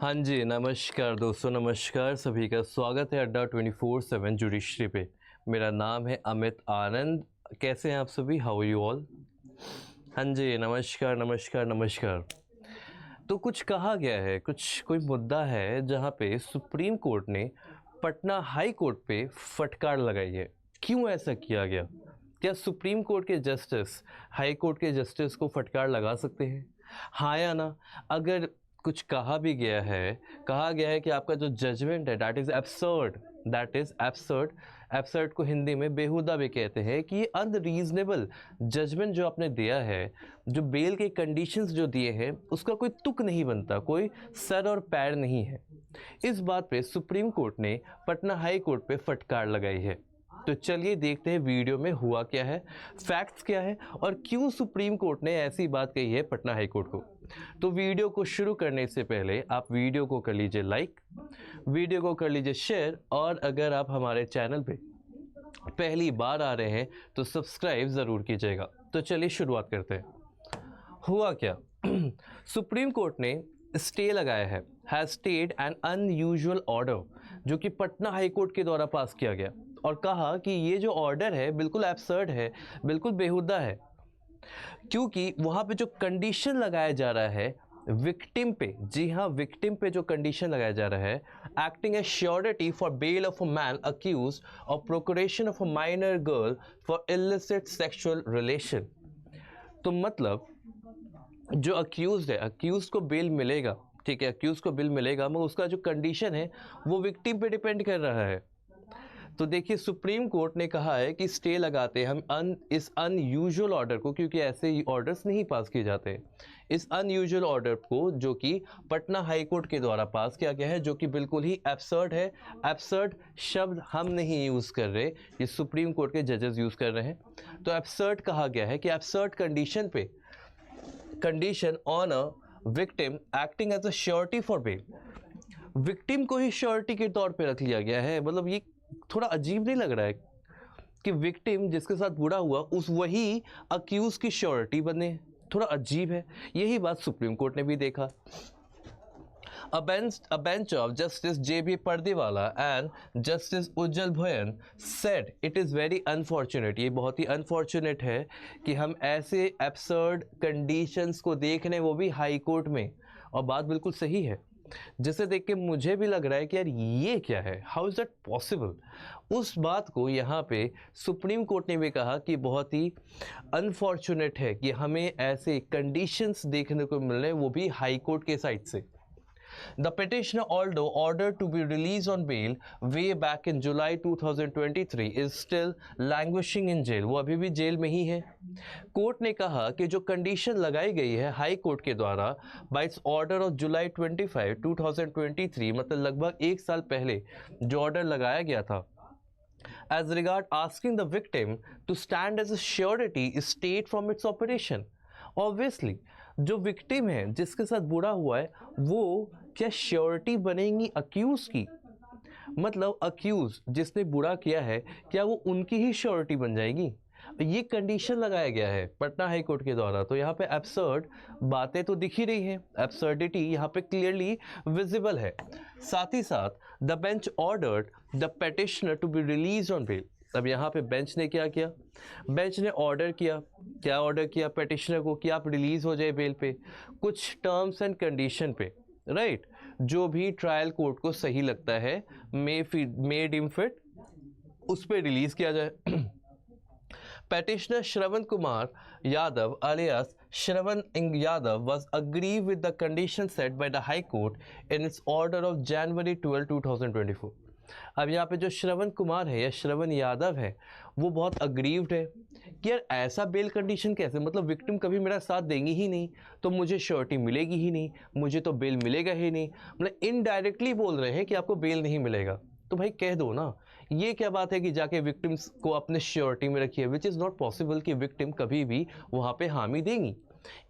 हाँ जी, नमस्कार दोस्तों, नमस्कार सभी का स्वागत है अड्डा 24/7 जुडिशरी पे। मेरा नाम है अमित आनंद। कैसे हैं आप सभी? How you all? हाँ जी, नमस्कार नमस्कार नमस्कार। तो कुछ कहा गया है, कोई मुद्दा है जहाँ पे सुप्रीम कोर्ट ने पटना हाई कोर्ट पे फटकार लगाई है। क्यों ऐसा किया गया? क्या सुप्रीम कोर्ट के जस्टिस हाई कोर्ट के जस्टिस को फटकार लगा सकते हैं? हाँ या ना? अगर कुछ कहा गया है कि आपका जो जजमेंट है दैट इज एब्सर्ड। एब्सर्ड को हिंदी में बेहुदा भी कहते हैं कि ये अनरीजनेबल जजमेंट जो आपने दिया है, जो बेल के कंडीशंस जो दिए हैं, उसका कोई तुक नहीं बनता, कोई सर और पैर नहीं है। इस बात पे सुप्रीम कोर्ट ने पटना हाई कोर्ट पे फटकार लगाई है। तो चलिए देखते हैं वीडियो में हुआ क्या है, फैक्ट्स क्या है और क्यों सुप्रीम कोर्ट ने ऐसी बात कही है पटना हाई कोर्ट को। तो वीडियो को शुरू करने से पहले आप वीडियो को कर लीजिए लाइक, वीडियो को कर लीजिए शेयर, और अगर आप हमारे चैनल पे पहली बार आ रहे हैं तो सब्सक्राइब ज़रूर कीजिएगा। तो चलिए शुरुआत करते हैं। हुआ क्या? सुप्रीम कोर्ट ने स्टे लगाया है, has stayed N unusual order, जो कि पटना हाई कोर्ट के द्वारा पास किया गया, और कहा कि ये जो ऑर्डर है बिल्कुल एब्सर्ड है, बिल्कुल बेहुदा है, क्योंकि वहां पे जो कंडीशन लगाया जा रहा है विक्टिम पे, जी हाँ, विक्टिम पे जो कंडीशन लगाया जा रहा है, acting as surety for bail of a man accused of procuration of a minor girl for illicit sexual relation. तो मतलब जो अक्यूज्ड है, अक्यूज को बेल मिलेगा, ठीक है, अक्यूज को बेल मिलेगा, मगर उसका जो कंडीशन है वो विक्टिम पे डिपेंड कर रहा है। तो देखिए, सुप्रीम कोर्ट ने कहा है कि स्टे लगाते हम इस अनयूजुअल ऑर्डर को, क्योंकि ऐसे ऑर्डर्स नहीं पास किए जाते, इस अनयूजुअल ऑर्डर को जो कि पटना हाई कोर्ट के द्वारा पास किया गया है, जो कि बिल्कुल ही एब्सर्ड है। एब्सर्ड शब्द हम नहीं यूज़ कर रहे, ये सुप्रीम कोर्ट के जजेस यूज़ कर रहे हैं। तो एब्सर्ड कहा गया है कि एब्सर्ड कंडीशन पे, condition on a victim acting as a surety for bail, victim को ही श्योरिटी के तौर पे रख लिया गया है। मतलब ये थोड़ा अजीब नहीं लग रहा है कि विक्टिम जिसके साथ बुरा हुआ उस वही अक्यूज की श्योरिटी बने? थोड़ा अजीब है। यही बात सुप्रीम कोर्ट ने भी देखा। A bench of Justice J.B. Pardiwala and Justice Ujjal Bhoyan said it is very unfortunate, ये बहुत ही अनफॉर्चुनेट है कि हम ऐसे एब्सर्ड कंडीशंस को देख रहे हैं, वो भी हाई कोर्ट में। और बात बिल्कुल सही है, जिसे देख के मुझे भी लग रहा है कि यार ये क्या है, हाउ इज़ दैट पॉसिबल। उस बात को यहाँ पे सुप्रीम कोर्ट ने भी कहा कि बहुत ही अनफॉर्चुनेट है कि हमें ऐसे कंडीशंस देखने को मिल रहे हैं, वो भी हाई कोर्ट के साइड से। The petitioner, although ordered to be released on bail way back in July 2023, is still languishing in jail. वो अभी भी जेल में ही है। कोर्ट ने कहा कि जो कंडीशन लगाई गई है हाई कोर्ट के द्वारा bye it's order of July 25, 2023, मतलब लगभग एक साल पहले जो ऑर्डर लगाया गया था, as regard asking the victim to stand as a surety, is stayed from its operation. Obviously जो विक्टिम है, जिसके साथ बुरा हुआ है, वो क्या श्योरिटी बनेंगी अक्यूज की? मतलब अक्यूज जिसने बुरा किया है, क्या वो उनकी ही श्योरिटी बन जाएगी? ये कंडीशन लगाया गया है पटना हाई कोर्ट के द्वारा। तो यहाँ पे एब्सर्ड बातें तो दिख ही रही हैं, एब्सर्डिटी यहाँ पे क्लियरली विजिबल है। साथ ही साथ the bench ordered the petitioner to be release on bail. अब यहाँ पे बेंच ने क्या किया? बेंच ने ऑर्डर किया, क्या ऑर्डर किया पेटिशनर को कि आप रिलीज हो जाए बेल पे, कुछ टर्म्स एंड कंडीशन पे, राइट? जो भी ट्रायल कोर्ट को सही लगता है, मे डीम फिट, उस पर रिलीज किया जाए। Petitioner Shravan Kumar Yadav alias Shravan Yadav was aggrieved with the conditions set by the High Court in its order of January 12, 2024. अब यहाँ पे जो श्रवण कुमार है या श्रवण यादव है, वो बहुत अग्रीव्ड है कि यार ऐसा बेल कंडीशन कैसे, मतलब विक्टिम कभी मेरा साथ देंगी ही नहीं तो मुझे श्योरिटी मिलेगी ही नहीं, मुझे तो बेल मिलेगा ही नहीं। मतलब इनडायरेक्टली बोल रहे हैं कि आपको बेल नहीं मिलेगा। तो भाई कह दो ना, ये क्या बात है कि जाके विक्टिम्स को अपने श्योरिटी में रखिए, विच इज़ नॉट पॉसिबल कि विक्टिम कभी भी वहाँ पे हामी देंगी।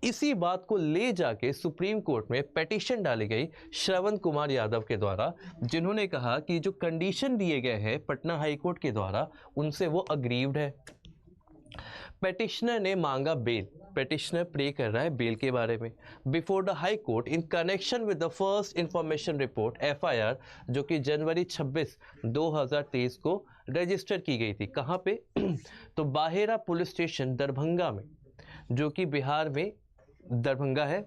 इसी बात को ले जाके सुप्रीम कोर्ट में पेटिशन डाली गई श्रवण कुमार यादव के द्वारा, जिन्होंने कहा कि जो कंडीशन दिए गए हैं पटना हाई कोर्ट के द्वारा, उनसे वो अग्रीव्ड है। पेटिशनर ने मांगा बेल, पेटिशनर प्रे कर रहा है बेल के बारे में before the high court in connection with the first information report FIR जो कि जनवरी 26, 2023 को रजिस्टर की गई थी। कहाँ पे? तो बाहेरा पुलिस स्टेशन दरभंगा में, जो कि बिहार में दरभंगा है,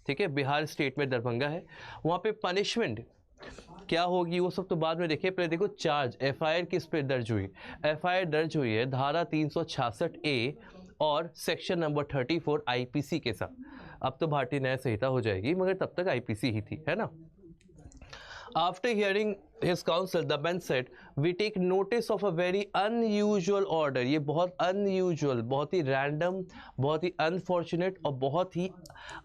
ठीक है, बिहार स्टेट में दरभंगा है। वहाँ पे पनिशमेंट क्या होगी वो सब तो बाद में देखिए, पहले देखो चार्ज एफआईआर किस पे दर्ज हुई। एफआईआर दर्ज हुई है धारा 366A और सेक्शन नंबर 34 आईपीसी के साथ। अब तो भारतीय न्याय संहिता हो जाएगी, मगर तब तक आईपीसी ही थी, है ना। After hearing his counsel, the bench said, "We take notice of a very unusual order." ये बहुत unusual, बहुत ही random, बहुत ही unfortunate और बहुत ही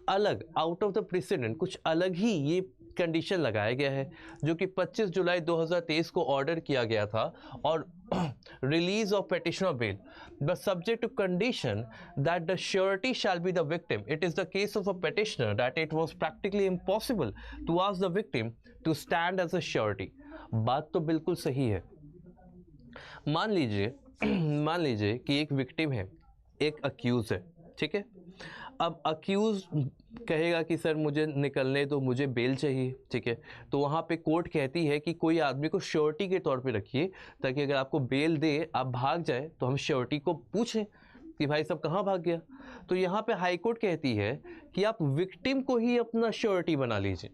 अलग, out of the precedent, कुछ अलग ही ये कंडीशन लगाया गया है, जो कि 25 जुलाई 2023 को ऑर्डर किया गया था और release of petitioner bail, but subject to condition that the surety shall be the victim. It is the case of a petitioner that it was practically impossible to ask the victim to stand as a surety. बात तो बिल्कुल सही है। मान लीजिए कि एक victim है, एक अक्यूज है, ठीक है। अब अक्यूज कहेगा कि सर मुझे निकलने दो, मुझे बेल चाहिए, ठीक है। तो वहाँ पे कोर्ट कहती है कि कोई आदमी को श्योरिटी के तौर पे रखिए, ताकि अगर आपको बेल दे, आप भाग जाए तो हम श्योरिटी को पूछें कि भाई सब कहाँ भाग गया। तो यहाँ पे हाई कोर्ट कहती है कि आप विक्टिम को ही अपना श्योरिटी बना लीजिए।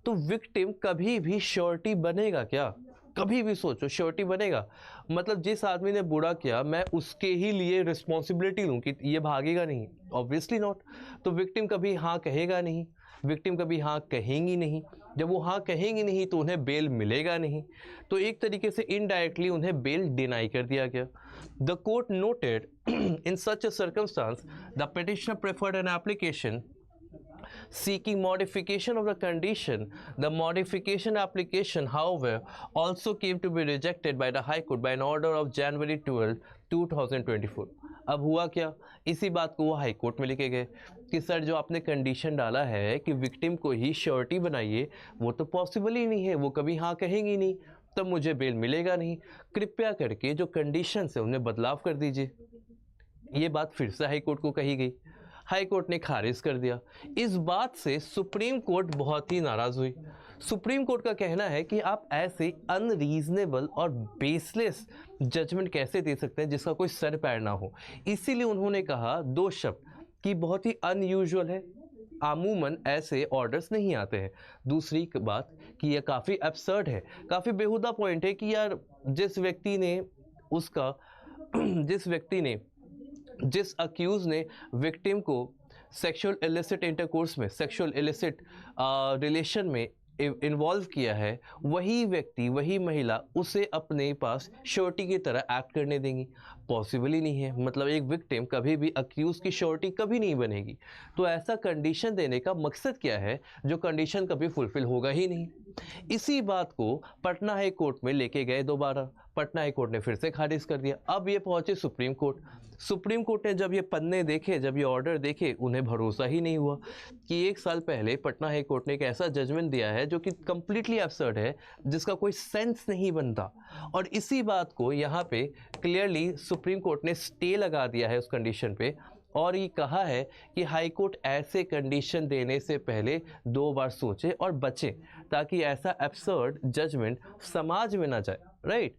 तो विक्टिम कभी भी श्योरिटी बनेगा क्या? कभी भी सोचो, श्योरिटी बनेगा? मतलब जिस आदमी ने बुरा किया, मैं उसके ही लिए रिस्पॉन्सिबिलिटी लूँ कि ये भागेगा नहीं? Obviously not. तो विक्टिम कभी हाँ कहेगा नहीं, विक्टिम कभी हाँ कहेंगी नहीं। जब वो हाँ कहेंगी नहीं तो उन्हें बेल मिलेगा नहीं। तो एक तरीके से इनडायरेक्टली उन्हें बेल डिनाई कर दिया गया। The court noted in such a circumstance the petitioner preferred an application seeking modification of the condition. The modification application, however, also came to be rejected by the High Court by an order of January 12, 2024. अब हुआ क्या? इसी बात को वो high court में लिखे गए कि सर जो आपने कंडीशन डाला है कि विक्टिम को ही श्योरिटी बनाइए, वो तो पॉसिबल ही नहीं है, वो कभी हाँ कहेंगी नहीं, तब मुझे बेल मिलेगा नहीं। कृपया करके जो कंडीशन है उनमें बदलाव कर दीजिए। ये बात फिर से हाई कोर्ट को कही गई। हाई कोर्ट ने खारिज कर दिया। इस बात से सुप्रीम कोर्ट बहुत ही नाराज हुई। सुप्रीम कोर्ट का कहना है कि आप ऐसे अनरीजनेबल और बेसलेस जजमेंट कैसे दे सकते हैं जिसका कोई सर पैर ना हो। इसीलिए उन्होंने कहा दो शब्द कि बहुत ही अनयूजुअल है, आमूमन ऐसे ऑर्डर्स नहीं आते हैं। दूसरी बात कि यह काफ़ी एब्सर्ड है, काफ़ी बेहुदा पॉइंट है कि यार जिस अक्यूज ने विक्टिम को सेक्सुअल इलिसिट इंटरकोर्स में, सेक्सुअल इलिसिट रिलेशन में इन्वॉल्व किया है, वही व्यक्ति, वही महिला उसे अपने पास श्योरिटी की तरह एक्ट करने देंगी? पॉसिबल ही नहीं है। मतलब एक विक्टिम कभी भी अक्यूज की श्योरिटी कभी नहीं बनेगी। तो ऐसा कंडीशन देने का मकसद क्या है जो कंडीशन कभी फुलफिल होगा ही नहीं। इसी बात को पटना हाई कोर्ट में लेके गए दोबारा। पटना हाई कोर्ट ने फिर से खारिज कर दिया। अब ये पहुंचे सुप्रीम कोर्ट। सुप्रीम कोर्ट ने जब ये पन्ने देखे, जब ये ऑर्डर देखे, उन्हें भरोसा ही नहीं हुआ कि 1 साल पहले पटना हाई कोर्ट ने एक ऐसा जजमेंट दिया है जो कि कंप्लीटली एब्सर्ड है, जिसका कोई सेंस नहीं बनता। और इसी बात को यहाँ पे क्लियरली सुप्रीम कोर्ट ने स्टे लगा दिया है उस कंडीशन पे, और ये कहा है कि हाई कोर्ट ऐसे कंडीशन देने से पहले 2 बार सोचे और बचे, ताकि ऐसा एब्सर्ड जजमेंट समाज में ना जाए, राइट।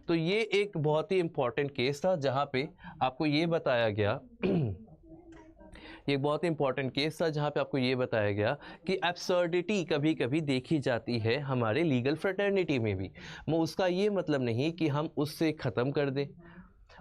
तो ये एक बहुत ही इंपॉर्टेंट केस था जहां पे आपको ये बताया गया बहुत ही इंपॉर्टेंट केस था जहां पे आपको ये बताया गया कि एब्सर्डिटी कभी कभी देखी जाती है हमारे लीगल फ्रेटर्निटी में भी। उसका ये मतलब नहीं कि हम उससे ख़त्म कर दें,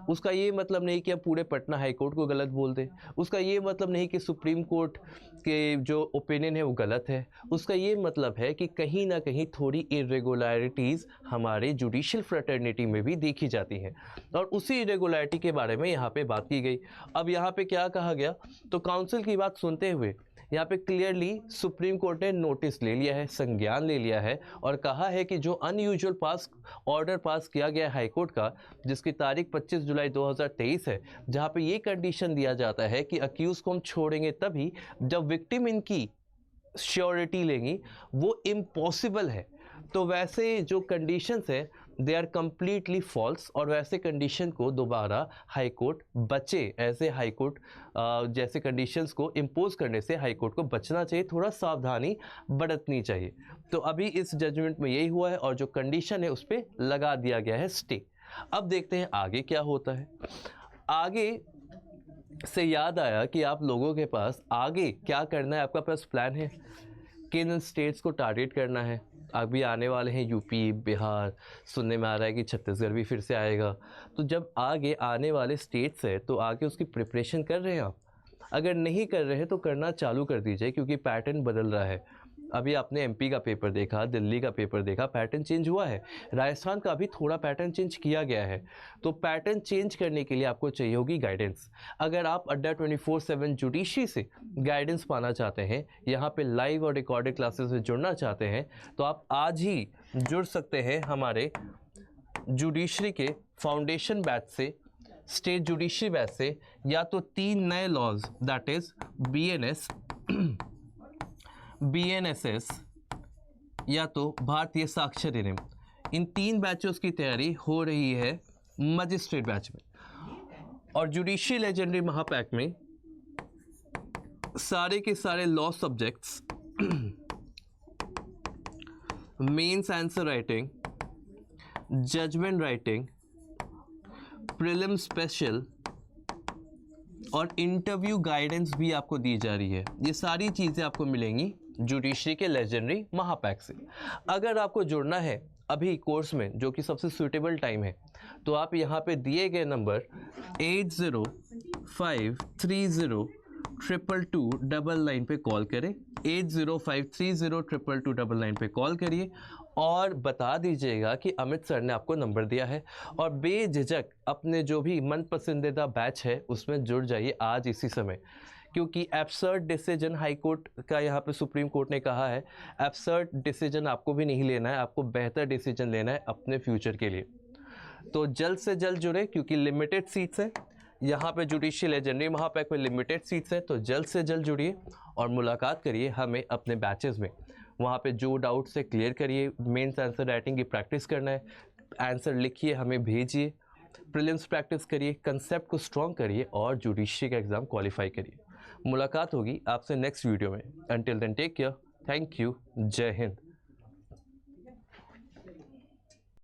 उसका ये मतलब नहीं कि हम पूरे पटना हाई कोर्ट को गलत बोल दें, उसका ये मतलब नहीं कि सुप्रीम कोर्ट के जो ओपिनियन है वो गलत है। उसका ये मतलब है कि कहीं ना कहीं थोड़ी इरेगुलरिटीज़ हमारे जुडिशियल फ्रेटर्निटी में भी देखी जाती हैं, और उसी इरेगुलरिटी के बारे में यहाँ पे बात की गई। अब यहाँ पे क्या कहा गया, तो काउंसिल की बात सुनते हुए यहाँ पे क्लियरली सुप्रीम कोर्ट ने नोटिस ले लिया है, संज्ञान ले लिया है, और कहा है कि जो अनयूजुअल ऑर्डर पास किया गया है हाई कोर्ट का, जिसकी तारीख 25 जुलाई 2023 है, जहाँ पे ये कंडीशन दिया जाता है कि अक्यूज़ को हम छोड़ेंगे तभी जब विक्टिम इनकी श्योरिटी लेंगी, वो इम्पॉसिबल है। तो वैसे जो कंडीशंस है दे आर कम्प्लीटली फॉल्स, और वैसे कंडीशन को दोबारा हाई कोर्ट बचे, ऐसे हाई कोर्ट जैसे कंडीशंस को इम्पोज करने से हाई कोर्ट को बचना चाहिए, थोड़ा सावधानी बरतनी चाहिए। तो अभी इस जजमेंट में यही हुआ है और जो कंडीशन है उस पर लगा दिया गया है स्टे। अब देखते हैं आगे क्या होता है। आगे से याद आया कि आप लोगों के पास आगे क्या करना है, आपका पास प्लान है किन स्टेट्स को टारगेट करना है। अभी आने वाले हैं यूपी, बिहार, सुनने में आ रहा है कि छत्तीसगढ़ भी फिर से आएगा। तो जब आगे आने वाले स्टेट्स है तो आगे उसकी प्रिपरेशन कर रहे हैं आप? अगर नहीं कर रहे हैं तो करना चालू कर दीजिए, क्योंकि पैटर्न बदल रहा है। अभी आपने एमपी का पेपर देखा, दिल्ली का पेपर देखा, पैटर्न चेंज हुआ है। राजस्थान का भी थोड़ा पैटर्न चेंज किया गया है। तो पैटर्न चेंज करने के लिए आपको चाहिए होगी गाइडेंस। अगर आप अड्डा 24/7 जुडिशरी से गाइडेंस पाना चाहते हैं, यहाँ पे लाइव और रिकॉर्डेड क्लासेस में जुड़ना चाहते हैं, तो आप आज ही जुड़ सकते हैं हमारे जुडिशरी के फाउंडेशन बैच से, स्टेट जुडिशरी बैच से, या तो 3 नए laws that is BNS, BNSS या तो भारतीय साक्ष्य अधिनियम, इन 3 बैचों की तैयारी हो रही है मजिस्ट्रेट बैच में। और जुडिशरी लेजेंडरी महापैक में सारे के सारे law subjects, mains answer writing, judgment writing, prelim special और इंटरव्यू गाइडेंस भी आपको दी जा रही है। ये सारी चीज़ें आपको मिलेंगी जुडिशरी के लेजेंडरी महापैक से। अगर आपको जुड़ना है अभी कोर्स में, जो कि सबसे सूटेबल टाइम है, तो आप यहाँ पे दिए गए नंबर 8053022299 पे कॉल करें, 8053022299 पे कॉल करिए और बता दीजिएगा कि अमित सर ने आपको नंबर दिया है, और बेझिझक अपने जो भी मन पसंदीदा बैच है उसमें जुड़ जाइए आज इसी समय। क्योंकि एब्सर्ड डिसीजन हाई कोर्ट का यहाँ पे सुप्रीम कोर्ट ने कहा है, एब्सर्ड डिसीजन आपको भी नहीं लेना है, आपको बेहतर डिसीजन लेना है अपने फ्यूचर के लिए। तो जल्द से जल्द जुड़े, क्योंकि लिमिटेड सीट्स हैं यहाँ पे जुडिशियल लेजेंडरी महापैक में, लिमिटेड सीट्स हैं। तो जल्द से जल्द जुड़िए और मुलाकात करिए हमें अपने बैचेस में। वहाँ पे जो डाउट्स है क्लियर करिए, मेंस आंसर राइटिंग की प्रैक्टिस करना है, आंसर लिखिए हमें भेजिए, प्रीलिम्स प्रैक्टिस करिए, कंसेप्ट को स्ट्रॉन्ग करिए और जुडिशरी का एग्ज़ाम क्वालिफाई करिए। मुलाकात होगी आपसे नेक्स्ट वीडियो में। Until then take care, thank you, जय हिंद।